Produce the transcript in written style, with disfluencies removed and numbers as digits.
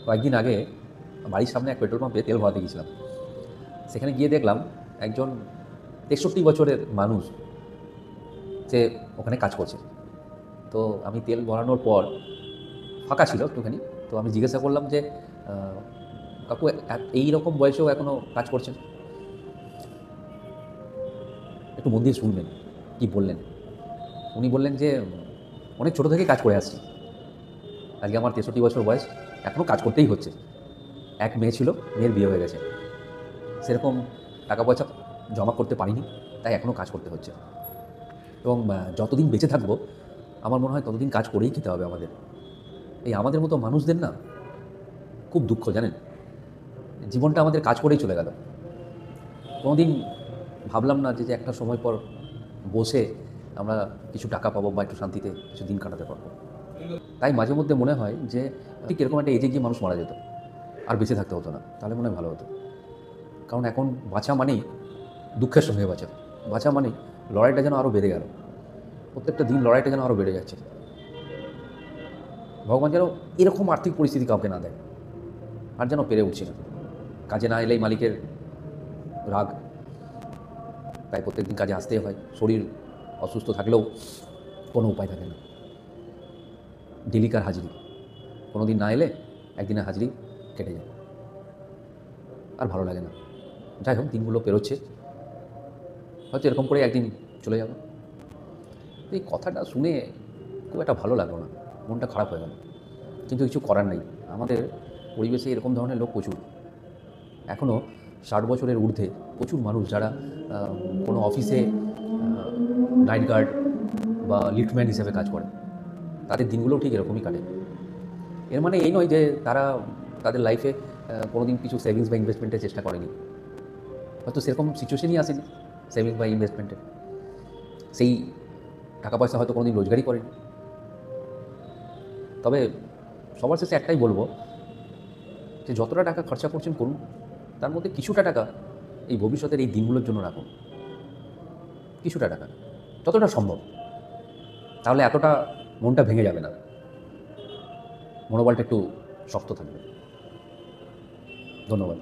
কয়েকদিন আগে বাড়ির সামনে এক পেট্রোল পাম্পে তেল ভরাতে গিয়েছিলাম। সেখানে গিয়ে দেখলাম একজন ৬৩ বছরের মানুষ সে ওখানে কাজ করছে। তো আমি তেল ভরানোর পর ফাঁকা ছিল একটুখানি। তো আমি জিজ্ঞাসা করলাম যে, কাকু এই রকম বয়সেও এখনও কাজ করছেন? একটু মন দিয়ে শুনবেন কী বললেন। উনি বললেন যে, অনেক ছোটো থেকেই কাজ করে আসছি। আজকে আমার ৬৩ বছর বয়স, এখনও কাজ করতেই হচ্ছে। এক মেয়ে ছিল, মেয়ের বিয়ে হয়ে গেছে। সেরকম টাকা পয়সা জমা করতে পারিনি, তাই এখনও কাজ করতে হচ্ছে। এবং যতদিন বেঁচে থাকবো আমার মনে হয় ততদিন কাজ করেই খেতে হবে আমাদের। এই আমাদের মতো মানুষদের না খুব দুঃখ, জানেন? জীবনটা আমাদের কাজ করেই চলে গেল। কোনোদিন ভাবলাম না যে একটা সময় পর বসে আমরা কিছু টাকা পাবো বা একটু শান্তিতে কিছু দিন কাটাতে পারবো। তাই মাঝে মধ্যে মনে হয় যে ঠিক এরকম একটা এজে গিয়ে মানুষ মারা যেত, আর বেঁচে থাকতে হতো না, তাহলে মনে হয় ভালো হতো। কারণ এখন বাঁচা মানেই দুঃখের সঙ্গে বাঁচা। বাঁচা মানেই লড়াইটা যেন আরও বেড়ে গেল। প্রত্যেকটা দিন লড়াইটা যেন আরও বেড়ে যাচ্ছে। ভগবান যেন এরকম আর্থিক পরিস্থিতি কাউকে না দেয়। আর যেন পেরে উঠছি না। কাজে না এলেই মালিকের রাগ, তাই প্রত্যেকদিন কাজে আসতেই হয়। শরীর অসুস্থ থাকলেও কোনো উপায় থাকে না। ডেলিকার হাজিরি, কোনো দিন না এলে একদিনের হাজিরি কেটে যায়, আর ভালো লাগে না। যাই হোক, দিনগুলো পেরোচ্ছে, হয়তো এরকম করে একদিন চলে যাব। এই কথাটা শুনে খুব একটা ভালো লাগলো না, মনটা খারাপ হয়ে গেল। কিন্তু কিছু করার নেই, আমাদের পরিবেশে এরকম ধরনের লোক প্রচুর। এখনও ৬০ বছরের ঊর্ধ্বে প্রচুর মানুষ যারা কোনো অফিসে নাইট গার্ড বা লিফটম্যান হিসেবে কাজ করে, তাদের দিনগুলোও ঠিক এরকমই কাটে। এর মানে এই নয় যে তারা তাদের লাইফে কোনো দিন কিছু সেভিংস বা ইনভেস্টমেন্টের চেষ্টা করেনি। হয়তো সেরকম সিচুয়েশনই আসেনি সেভিংস বা ইনভেস্টমেন্টের, সেই টাকা পয়সা হয়তো কোনো দিন রোজগারই করেনি। তবে সবার শেষে একটাই বলবো যে যতটা টাকা খরচা করছেন করুন, তার মধ্যে কিছুটা টাকা এই ভবিষ্যতের এই দিনগুলোর জন্য রাখুন। কিছুটা টাকা, যতটা সম্ভব। তাহলে এতটা মনটা ভেঙে যাবে না, মনোবলটা একটু শক্ত থাকবে। ধন্যবাদ।